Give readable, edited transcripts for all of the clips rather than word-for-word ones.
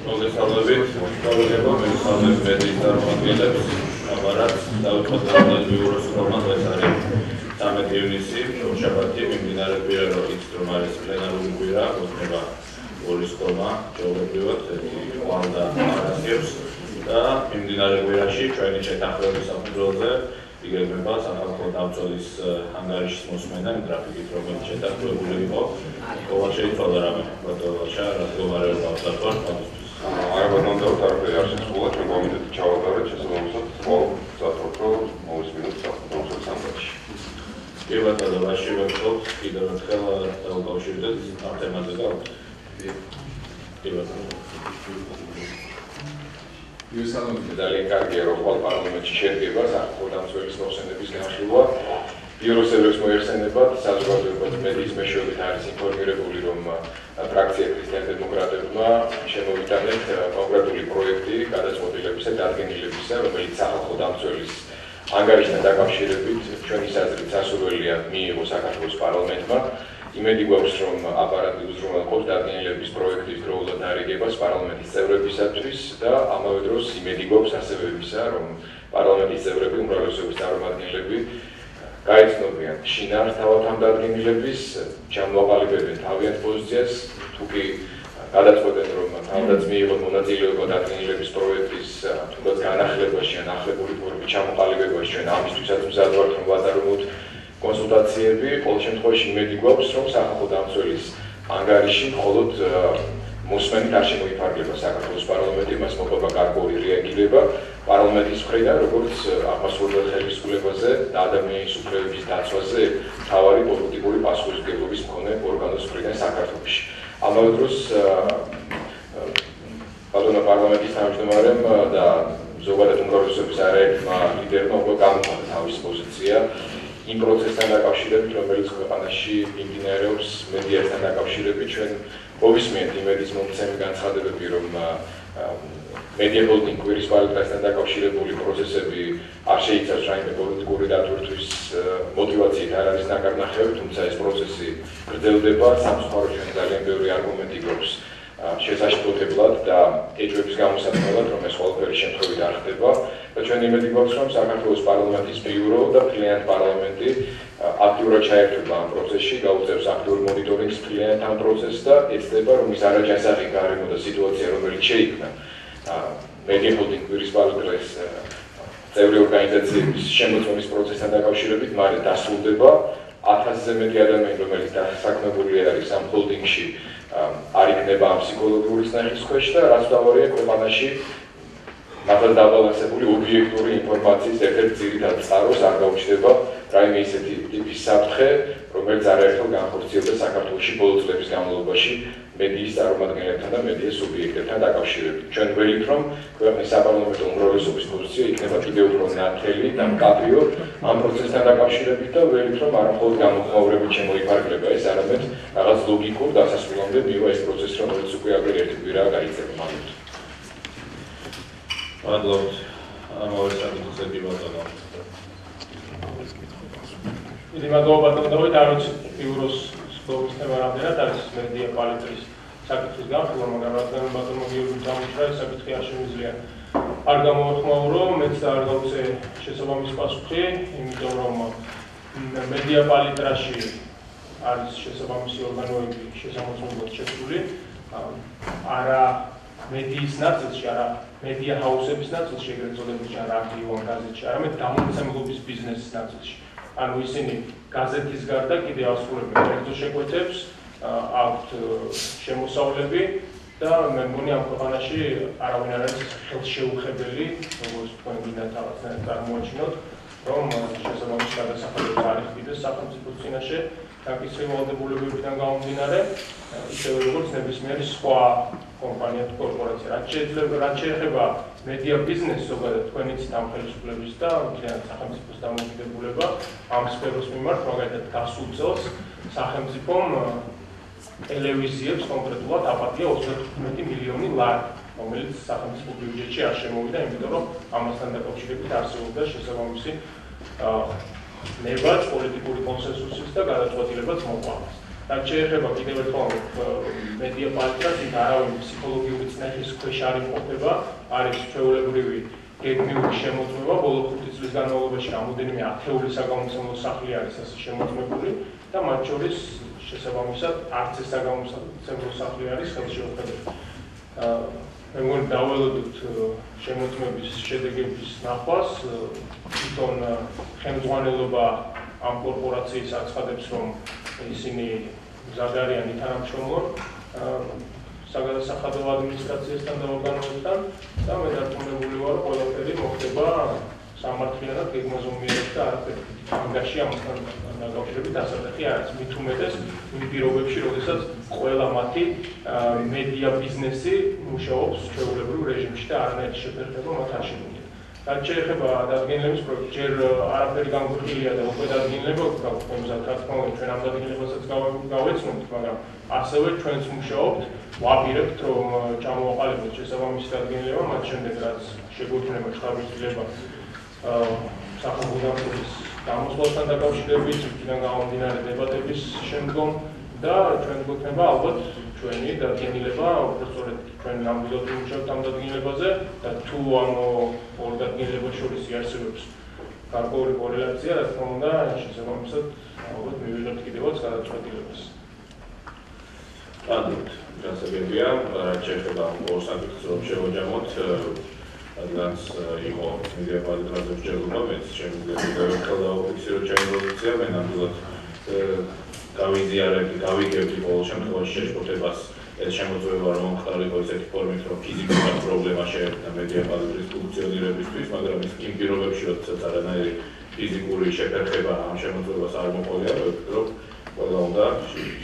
მოგესალმებით, მოგესალმებით, მოგესალმებით მედიის წარმომადგენლებს, ამარად დაუწყოთ ბიუროს კომანდას არის 13 ივნისი, შაბათი, მიმდინარე კვირა, რომ არის პლენარული კვირა, მოხდება ორი სტომა, ჯობებრივად, ყვალდა არასდევს და მიმდინარე კვირაში ჩვენი შეთანხმების საფუძველზე იგეგმება სახალხო დამცველის ანგარიშის მოსმენა იმ გრაფიკით, რომელიც შეთანხმებული იყო. ყოველ შეიცვალა რამე, ბატონოშა, разговаривал ავტორ პასუხს. Არაბანონ დავთარგმნე არჩევის სკოლა ჩვენ კომიტეტი ჩავატარეთ შესაბამისად ყოველ საფრთხო მოვისმინოთ საფრთხო სამყაროში. პირველად ვაში ვეცხოვთ კიდევ ერთხელ დავუკავშირდეთ ამ თემაზე და იუსანოვი ძალიან კარგია რომ ყოველ პარლამენტში შედგება სახალხო დამცველის მოხსენების განხილვა. ბიუროს მოიხსენებათ საზოგადოებრივ მედიის მეშვეობით არის ინფორმირებული რომ ფრაქცია ქრისტიან-დემოკრატებმა შემოვიტანეთ კონკრეტული პროექტი გადაწყვეტილებისა და დადგენილებისა, რომელიც სახალხო დამცველის ანგარიშთან დაკავშირებით ჩვენი საზრით სასურველია მიიღო საქართველოს პარლამენტმა. იმედი გვაქვს რომ აპარატი უზრუნველყოფს დადგენილების პროექტის დროულად დარიგებას პარლამენტის წევრებისათვის და ამავე დროს იმედი გვაქვს ასევე ისა რომ პარლამენტის წევრები უმრავლესობის წარმომადგენლები გაიცნობიან შინაარს თავად ამ დადგენილების, ჩამოაყალიბებენ თავიანთ პოზიციას, თუ კი გადაწყვეტენ რომ თავადაც მიიღონ მონაწილეობა დადგენილების პროექტის თუნდაც განახლებაში ან ახლებური ფორმით ჩამოყალიბებაში ჩვენ ამისთვისაც მზად ვართ რომ ვატარებოთ კონსულტაციები, ყოველ შემთხვევაში იმედი გვაქვს რომ სახალხო დამცველის ანგარიში მხოლოდ მოსმენით არ შემოიფარგლება საქართველოს პარლამენტი, მას მოყვება გარკვეული რეაგირება პარლამენტის მხრიდან, როგორც აღმასრულებელ ხელისუფლებაზე და ადამიანის უფლებების დაცვაზე მთავარი პოლიტიკური პასუხისმგებლობის მქონე ორგანოს მხრიდან საქართველოში. ამავე დროს ბატონო პარლამენტის თავმჯდომარემ და ზოგადად უმრავლესობის არაერთმა ლიდერმა უკვე გამოხატა თავისი პოზიცია იმ პროცესთან დაკავშირებით, რომელიც ქვეყანაში მიმდინარეობს მედიასთან დაკავშირებით, ჩვენ მოვისმენთ იმედის მომცემი განცხადებები, რომ მედია ჰოლდინგ კვირის პალატრასთან დაკავშირებული პროცესები არ შეიცავს რაიმე პოლიტიკური დატვირთვის მოტივაციით არ არის ნაკარნახევი, თუმცა ეს პროცესი გრძელდება, სამწუხაროდ ჩვენ ძალიან ბევრი არგუმენტი გვაქვს შესაშფოთებლად და ეჭვების გამოსათმელად, რომ ეს ყველაფერი შემთხვევით არ ხდება და ჩვენ იმედი გვაქვს, რომ საქართველოს პარლამენტის ბიურო და მთლიანად პარლამენტი აქტიურად ჩაერთვება ამ პროცესში, გაუწევს აქტიურ მონიტორინგს მთლიანად ამ პროცესს და ეცდება, რომ ის არაჯანსაღი გარემო და სიტუაცია, რომელიც შეიქმნა მედია ჰოლდინგ კვირის პალატრის წევრი ორგანიზაციების შემოწმების პროცესთან დაკავშირებით, მალე დასრულდება 1000-ზე მეტი ადამიანი, რომელიც დასაქმებული არის ამ ჰოლდინგში, არ იქნება ამ ფსიქოლოგიური წნეხის ქვეშ და რაც დავარია ქვეყანაში მართლა დაბალანსებული ობიექტური ინფორმაციის ერთ-ერთ ძირითად წყაროს არ გაუჩნდება რაიმე ისეთი ტიპის საფრთხე, რომელიც არაერთხელ განხორციელდა საქართველოში ბოლო წლების განმავლობაში მედიის წარმომადგენლებთან და მედია სუბიექტებთან დაკავშირებით. ჩვენ ველით, რომ ქვეყნის საპარლამენტო უმრავლესობის პოზიცია იქნება კიდევ უფრო ნათელი და მკაფიო ამ პროცესთან დაკავშირებით და ველით, რომ არა მხოლოდ გამოხმაურებით შემოიფარგლება ეს, არამედ რაღაც ლოგიკურ დასასრულამდე მივა ეს პროცესი, რომელიც უკვე აგრე ერთი კვირაა გაიწევა. მადლობთ. ამავე საკითხზე ბატონო. დიდი მადლობა ბატონო, არ ვიცი ბიუროს სკოლის თემა რამდენად არის მედია პალატრის საკითხის განხილვა, მაგრამ რადგან ბატონო გიორგი დამუშრა ეს საკითხი არ შემიძლია არ გამოვხმაურო, მეც არ გავუწე შესაბამის პასუხი, იმიტომ რომ მედია პალატრაში არის შესაბამისი ორგანოები შესამოწმებლად შესული, არა მედიის ნაწილში, არა მედია ჰაუსების ნაწილში, ეგრეთ წოდებული არა აქტიურ გაზეთში, არამედ გამომცემლობის ბიზნესის ნაწილში. ანუ ისინი გაზეთის გარდა კიდევ ასრულებენ კერძო შეკვეთებს, აქვთ შემოსავლები და მე მგონი ამ ქვეყანაში არავინ არ არის ხელშეუხებელი, როგორც თქვენ გინდა თავად წარმოაჩინოთ, რომ შესაბამის გადასახადებს არ იხდიდეს სახელმწიფოს წინაშე დაკისრებული ვალდებულებებიდან გამომდინარე, ისევე როგორც ნებისმიერი სხვა კომპანია თუ კორპორაცია. რაც შეეხება მედია ბიზნესს, ზოგადად თქვენიც ამ ხელისუფლების და მთლიანად სახელმწიფოს დამოკიდებულება ამ სფეროს მიმართ, მაგალითად გასულ წელს სახელმწიფომ ტელევიზიებს კონკრეტულად აპატია 35 მილიონი ლარი, რომელიც სახელმწიფო ბიუჯეტში არ შემოვიდა, იმიტომ რომ ამასთან დაკავშირებით არსებობდა შესაბამისი ნებაც პოლიტიკური კონსენსუსის და გადაწყვეტილებაც მოყვანას. რაც შეეხება კიდევ ერთხელ მედია პალიტრას, იქ არავინ ფსიქოლოგიური წნეხის ქვეშ არ იმყოფება, არის ჩვეულებრივი გეგმიური შემოწმება, ბოლო 5 წლის განმავლობაში რამოდენიმე ათეული საგამომცემლო სახლი არის ასე შემოწმებული და მათ შორის შესაბამისად არც ეს საგამომცემლო სახლი არის ხელში უხედავ. მე მგონი დაველოდოთ შემოწმების შედეგების ნახვას, თვითონ ხელმძღვანელობა ამ კორპორაციის აცხადებს, რომ ისინი მზად არიან თანამშრომლობ საგადასახადო ადმინისტრაციასთან და ორგანოებთან და მე დარწმუნებული ვარ, რომ ყველაფერი მოხდება სამართლიანად, გეგმაზომიერად და არაფერი ანგარიში ამასთან დაკავშირებით დასადახი არ არის. მით უმეტეს იმ პირობებში, როდესაც ყველა მათი მედია ბიზნესი მუშაობს ჩვეულებრივ რეჟიმში და არანაირი შეფერხება მათ არ შეგვიძლია. რაც შეეხება დადგენილების პროექტს, ჯერ არაფერი განხორციელია და უკვე დადგენილება გვაქვს, რა თქმა უნდა, ჩვენ ამ დადგენილებასაც გავეცნობთ, მაგრამ ასევე ჩვენც მუშაობთ, ვაპირებთ, რომ ჩამოვაყალიბოთ შესაბამისი დადგენილება, მათ შემდეგ რაც შეგვექნება შტაბის-ძილება სახელმწიფო დამკვირვებლის გამოსვლასთან დაკავშირებით, იქიდან გამომდინარე დებატების შემდგომ და ჩვენ გვექნება ალბათ ჩვენი დადგენილება, უბრალოდ ჩვენ ნამდვილად ვიმუშავებთ ამ დადგენილებაზე და თუ ამ ორ დადგენილებას შორის იარსებებს გარკვეული კორელაცია, რა თქმა უნდა, შესაბამისად ალბათ მივიღებთ კიდევაც გადაწყვეტილებას. Adult, განსაკუთრებია, რაც შეეხება ორ საკითხს, რომ შევაჯამოთ, რადგანაც იყო მედია პალიტრაზე მსჯელობა, მეც შემიძლია დავაფიქსირო ჩემი პოზიცია, მე ნამდვილად გავიგებდი ყოველ შემთხვევაში შეშფოთებას ეს შემოწმება რომ ხარიყო ისეთი ფორმით, რომ ფიზიკურად პრობლემა შეექმნა მედია პალიტრის ფუნქციონირებისთვის, მაგრამ ის იმ პირობებში, როდესაც არანაირი ფიზიკური შეფერხება ამ შემოწმებას არ მოყოლია, რომ ყველა უნდა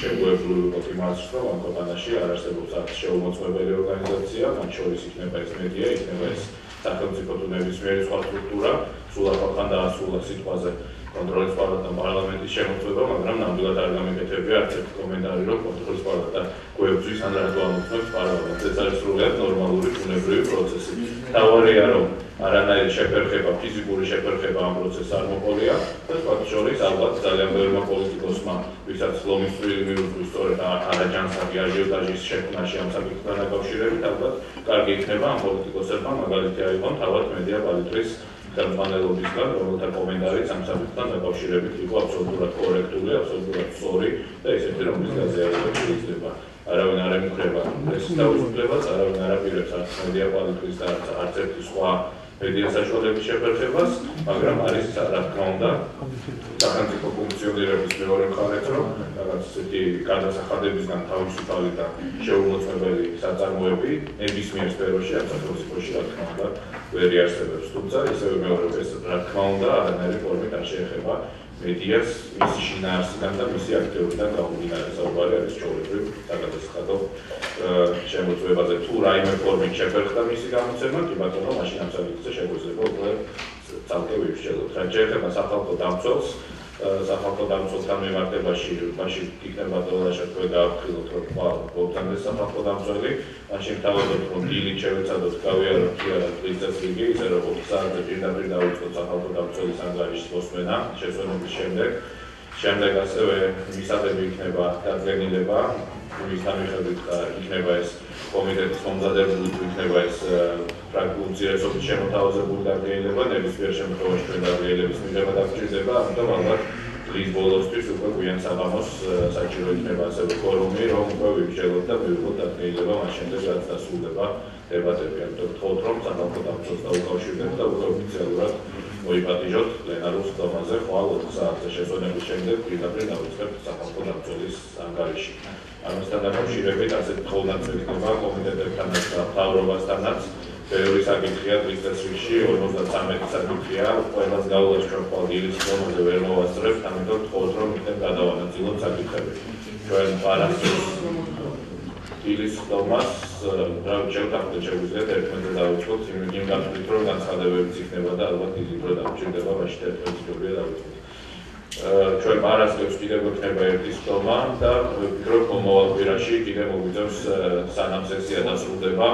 შეგვეძლოთ იმას, რომ ამ ქვეყანაში არ არსებობს არც შეუმოწმებელი ორგანიზაცია, მათ შორის იქნება ეს მედია, იქნება ეს სახელმწიფო თუ ნებისმიერი სხვა სტრუქტურა, სულ ახალთან დაასრულა სიტყვაზე კონტროლის პალატა პარლამენტის შემოწმება, მაგრამ ნამდვილად არ გამეკეთებია არც ერთი კომენტარი, რომ კონტროლის პალატა გვებძვის ან რატო ამოწმებს პარლამენტს. ეს არის სრულიად ნორმალური ბუნებრივი პროცესი. თავარია, რომ არანაირი შეფერხება, ფიზიკური შეფერხება ამ პროცესს არ მოყოლია და სხვა შორის ალბათ ძალიან ბევრმა პოლიტიკოსმა, ვისაც ლომის წვლილი მიუძღვის სწორედ არაჯანსაღი აჟიოტაჟის შექმნაში ამ საკითხთან დაკავშირებით, ალბათ კარგი იქნება ამ პოლიტიკოსებმა მაგალითი აიღონ თავად მედია პალიტრის ხელმძღვანელობისგან, რომელთა კომენტარიც ამ საკითხთან დაკავშირებით იყო აბსოლუტურად კორექტული, აბსოლუტურად სწორი და ისეთი, რომლის გაზიარებაში იძლევა. არავინ არ ემუქრება პრესის თავისუფლებას, არავინ არ აპირებს არც მედია პალიტრის და არც ერთი სხვა მედია საშუალების შეფერხებას, მაგრამ არის რა თქმა უნდა სახელმწიფო ფუნქციონირების მეორე მხარეც, რომ რაღაც ისეთი გადასახადებისგან თავისუფალი და შეუმოწმებელი საწარმოები ნებისმიერ სფეროში ამ სახელმწიფოში რა თქმა უნდა ვერ იარსებებს. თუმცა ისევე მეორეს რა თქმა უნდა არანაირი ფორმით არ შეეხება მედიას მისი შინაარსიდან და მისი აქტიურიდან გამომდინარე საუბარი არის ჩვეულებრივ საგადასახადო შემოწმებაზე. თუ რაიმე ფორმით შეფერხდა მისი გამოცემა, კი ბატონო, მაშინ ამ საკითხზე შეგვიძლია უკვე ცალკე ვივსჯელოთ. რაც შეეხება სახალხო დამცველს, სახალხო დამცველთან მიმართებაში იქნება დოლარში თქვენ გააფრთხილოთ, რომ გვაქვს სახალხო დამცველი, მაშინ თავადად რომ დილით შევეცადოთ გავიაროთ კი არა დღის წესრიგი, ისე რომ 4 საათზე პირდაპირ დავიწყოთ სახალხო დამცველის ანგარიშის მოსმენა შესვენების შემდეგ ასევე მისაღები იქნება დადგენილება, იმისთან მიხედვით იქნება ეს კომიტეტის მომზადებული, თუ იქნება ეს პრაქტიკულიზირების შემოთავაზებული დადგენილება, ნებისმიერ შემთხვევაში ჩვენ დადგენილების მიღება დაგჭირდება, ამიტომ ალბათ დღის ბოლოსთვის უკვე გვიან საღამოს საჭირო იქნება ასევე ფორუმი, რომ უკვე ვივსჯელოთ და მივიღოთ დადგენილება მას შემდეგ, რაც დასრულდება დებატები. ამიტომ ვთხოვთ, რომ სახალხო დამცველს დაუკავშირდეთ და უკვე ოფიციალურად მოიპატიჟოთ პლენარულ სხდომაზე ხვალ 4 საათზე შესვენების შემდეგ პირდაპირ დავიწყებთ სახალხო დამცველის ანგარიში. ამასთან დაკავშირებით ასეთ თხოვნაც ექნება კომიტეტებთანაც და მთავრობასთანაც. ბევრი საკითხია დღის წესრიგში, 53 საკითხია, ყველას გავლას ჩვენ ხვალ დილის ხდომაზე ვერ მოვასწრებთ, ამიტომ ვთხოვთ, რომ იქნებ გადავანაწილოთ საკითხები. ჩვენ პარასკევს დილის ხდომას შევთანხმდეთ, შეგვიძლიათ 11-ზე დავიწყოთ, იმ გათვლით, რომ განცხადებებიც იქნება და ალბათ დიდი დრო დამჭირდება, მაშინ 11-ზე ჯობია დავიწყოთ. ჩვენ პარასკევს კიდევ გვექნება ერთი ხდომა და ვფიქრობ, რომ მომავალ კვირაში კიდევ მოგვიწევს სანამ სესია დასრულდება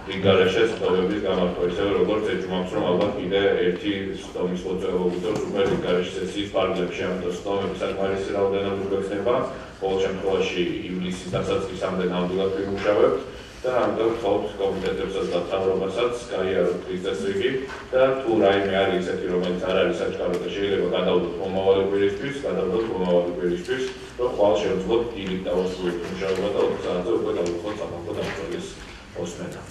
რიგარეშე სხდომების გამართვა, ისევე როგორც ეჭვმაქვს, რომ ალბათ კიდე ერთი სხდომის მოწვევა გუძავს უკვე რიგარეშე სესიის პარლამენტში ამ სხდომების საკმარისი რაოდენობა გვექნება, ყოველ შემთხვევაში ივლისის დასაწყისამდე ნამდვილად ვიმუშავებთ და ამიტომ ვთხოვთ კომიტეტებსაც და მთავრობასაც გაიაროთ ის წესრიგი და თუ რაიმე არის ისეთი, რომელიც არ არის საჩქარო და შეიძლება გადავდოთ მომავალი კვირისთვის, რომ ხვალ შევძლოთ დილით და 8 მუშაობა და 4 საათზე უკვე დავუწყოთ სამართო დამცველის ოსმენა.